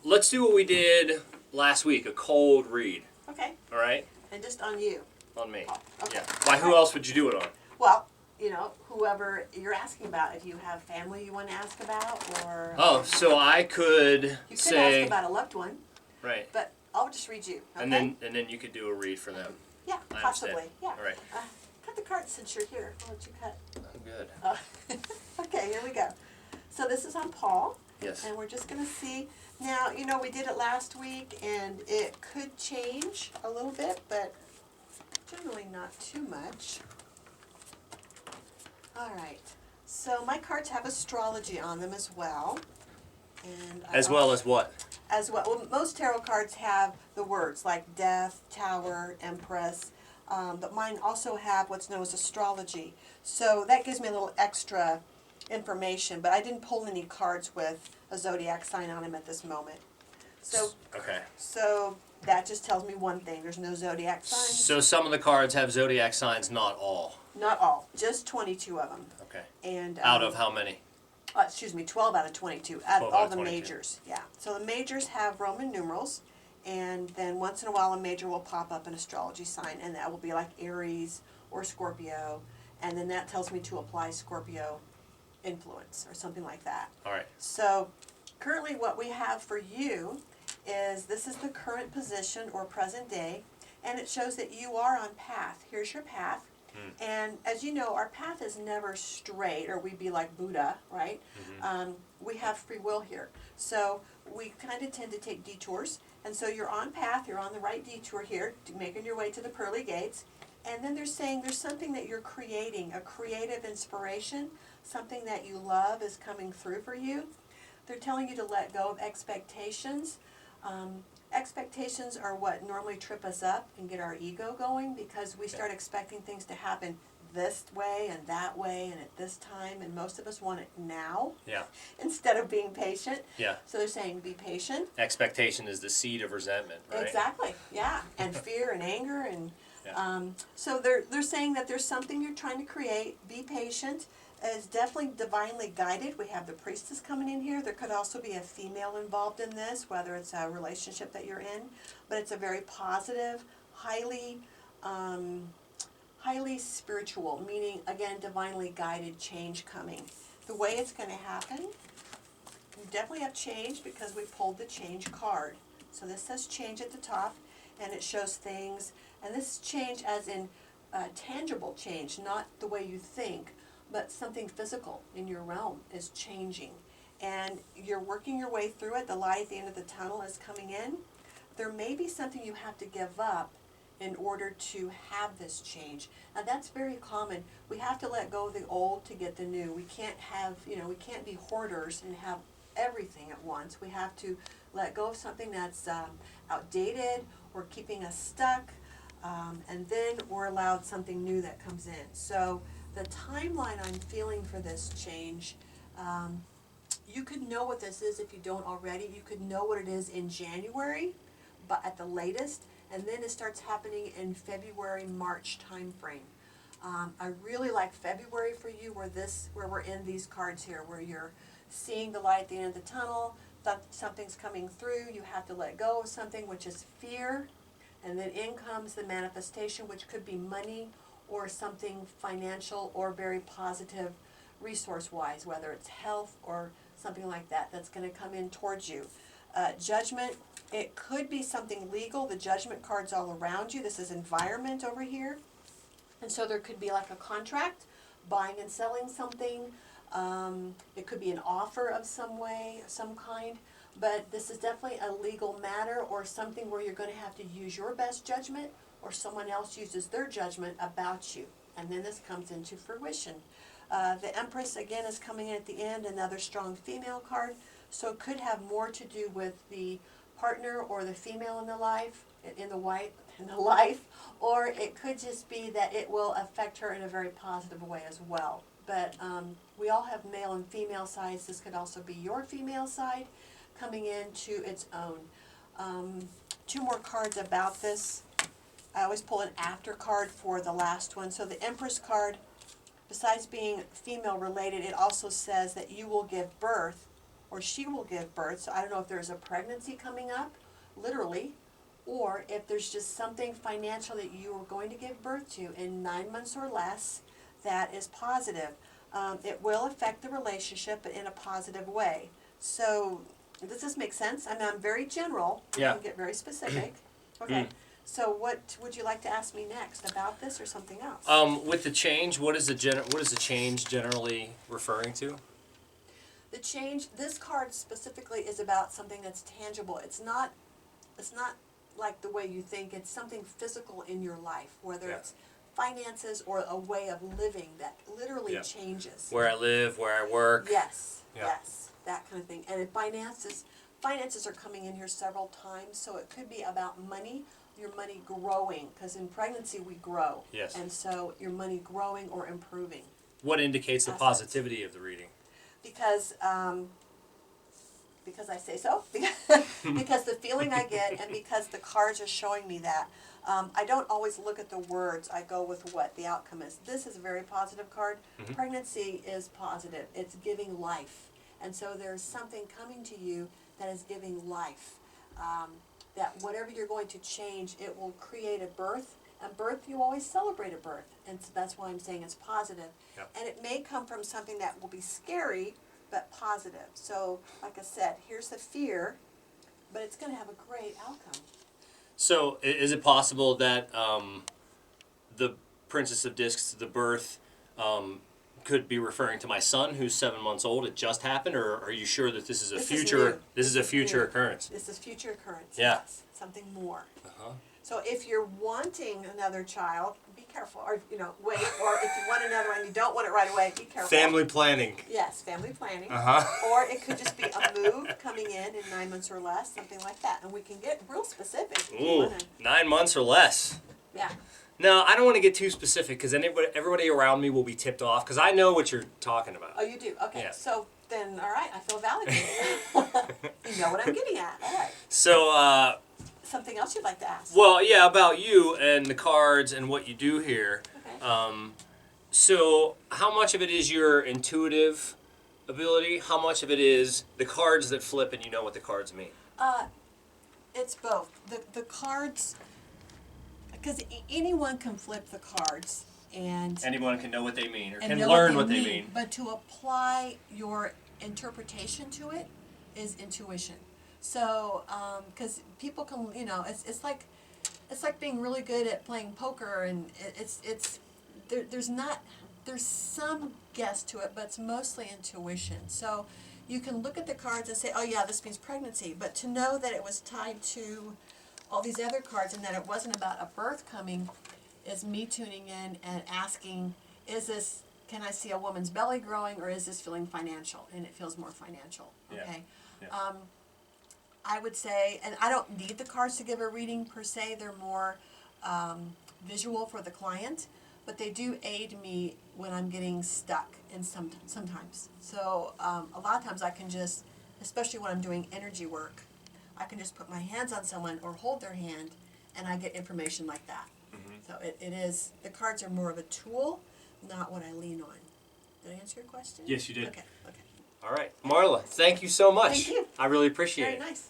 let's do what we did last week, a cold read. Okay. All right? And just on you. On me. Oh, okay. Yeah. Why, who else would you do it on? Well, you know, whoever you're asking about. If you have family you want to ask about, or... Oh, so I could You could say... ask about a loved one. Right. But I'll just read you, okay? And then you could do a read for them. Yeah, I possibly. understand. Yeah. All right. Cut the cards since you're here. I'll let you cut. I'm good. Okay, here we go. So this is on Paul. Yes. And we're just going to see. Now, you know, we did it last week, and it could change a little bit, but generally not too much. All right. So my cards have astrology on them as well. And As well as what? As well. Well, most tarot cards have the words like Death, Tower, Empress, but mine also have what's known as astrology. So that gives me a little extra information, but I didn't pull any cards with a zodiac sign on them at this moment. So, okay. So that just tells me one thing. There's no zodiac signs. So some of the cards have zodiac signs, not all. Not all. Just 22 of them. Okay. And out of how many? 12 out of 22. Out of all the 22. majors. Yeah. So the majors have Roman numerals, and then once in a while a major will pop up an astrology sign, and that will be like Aries or Scorpio, and then that tells me to apply Scorpio influence or something like that. All right. So currently what we have for you is this is the current position or present day, and it shows that you are on path. Here's your path. And as you know, our path is never straight, or we'd be like Buddha, right? We have free will here. So we kind of tend to take detours. And so you're on path, you're on the right detour here, making your way to the pearly gates. And then they're saying there's something that you're creating, a creative inspiration, something that you love is coming through for you. They're telling you to let go of expectations. Expectations are what normally trip us up and get our ego going, because we start expecting things to happen this way and that way and at this time, and most of us want it now. Yeah. Instead of being patient. Yeah. So they're saying be patient. Expectation is the seed of resentment, right? Exactly. Yeah. And fear and anger and yeah. So they're saying that there's something you're trying to create. Be patient. It's definitely divinely guided. We have the priestess coming in here. There could also be a female involved in this, whether it's a relationship that you're in. But it's a very positive, highly spiritual, meaning, again, divinely guided change coming. The way it's going to happen, you definitely have change because we pulled the change card. So this says change at the top, and it shows things. And this change as in tangible change, not the way you think, but something physical in your realm is changing. And you're working your way through it. The light at the end of the tunnel is coming in. There may be something you have to give up in order to have this change. Now that's very common. We have to let go of the old to get the new. We can't have, we can't be hoarders and have everything at once. We have to let go of something that's outdated or keeping us stuck, and then we're allowed something new that comes in. So the timeline I'm feeling for this change, you could know what this is if you don't already. You could know what it is in January, but at the latest, and then it starts happening in February, March time frame. I really like February for you, where we're in these cards here, where you're seeing the light at the end of the tunnel, something's coming through, you have to let go of something, which is fear, and then in comes the manifestation, which could be money or something financial or very positive resource-wise, whether it's health or something like that, that's going to come in towards you. Judgment, it could be something legal. The judgment card's all around you. This is environment over here. And so there could be like a contract, buying and selling something. It could be an offer of some kind. But this is definitely a legal matter or something where you're going to have to use your best judgment, or someone else uses their judgment about you. And then this comes into fruition. The Empress, again, is coming in at the end, another strong female card. So it could have more to do with the partner or the female in the life, or it could just be that it will affect her in a very positive way as well. But we all have male and female sides. This could also be your female side coming into its own. Two more cards about this. I always pull an after card for the last one. So the Empress card, besides being female related, it also says that you will give birth or she will give birth. So I don't know if there's a pregnancy coming up, literally, or if there's just something financial that you are going to give birth to in 9 months or less that is positive. It will affect the relationship, but in a positive way. So does this make sense? I mean, I'm very general. We Yeah. can get very specific. Okay. So what would you like to ask me next about this or something else? With the change, what is the change generally referring to? The change, this card specifically is about something that's tangible. It's not like the way you think. It's something physical in your life, whether Yeah. it's finances or a way of living that literally Yeah. changes. Where I live, where I work. Yes, Yeah. yes, that kind of thing. And finances are coming in here several times, so it could be about money, your money growing, because in pregnancy we grow. Yes. And so your money growing or improving. What indicates the Assets. positivity of the reading? Because I say so, because the feeling I get, and because the cards are showing me that. I don't always look at the words. I go with what the outcome is. This is a very positive card. Mm-hmm. Pregnancy is positive. It's giving life. And so there's something coming to you that is giving life. That whatever you're going to change, it will create a birth. And birth, you always celebrate a birth. And so that's why I'm saying it's positive. Yep. And it may come from something that will be scary, but positive. So, like I said, here's the fear, but it's going to have a great outcome. So, is it possible that the Princess of Discs, the birth, could be referring to my son, who's 7 months old? It just happened, or are you sure that this is a This is future? new. This is a future new. occurrence. This is future occurrence. Yeah. Yes, something more. Uh-huh. So if you're wanting another child, be careful, or wait. Or if you want another and you don't want it right away, be careful. Family planning. Yes, family planning. Uh-huh. Or it could just be a move coming in 9 months or less, something like that. And we can get real specific. If you Ooh, wanna. 9 months or less. Yeah. No, I don't want to get too specific because everybody around me will be tipped off because I know what you're talking about. Oh, you do? Okay. Yeah. So then, all right, I feel validated. You know what I'm getting at. All right. So, Something else you'd like to ask? well, yeah, about you and the cards and what you do here. Okay. So, how much of it is your intuitive ability? How much of it is the cards that flip and you know what the cards mean? It's both. The cards, because anyone can flip the cards and Anyone can know what they mean or can know learn what they mean. But to apply your interpretation to it is intuition. So, because people can, it's like being really good at playing poker, and there's some guess to it, but it's mostly intuition. So you can look at the cards and say, oh yeah, this means pregnancy, but to know that it was tied to all these other cards and that it wasn't about a birth coming is me tuning in and asking, can I see a woman's belly growing, or is this feeling financial? And it feels more financial, okay? Yeah. I would say, and I don't need the cards to give a reading per se, they're more visual for the client, but they do aid me when I'm getting stuck in sometimes. So a lot of times I can just, especially when I'm doing energy work, I can just put my hands on someone or hold their hand and I get information like that. Mm-hmm. So it is, the cards are more of a tool, not what I lean on. Did I answer your question? Yes, you did. Okay. All right. Marla, thank you so much. Thank you. I really appreciate Very it. nice.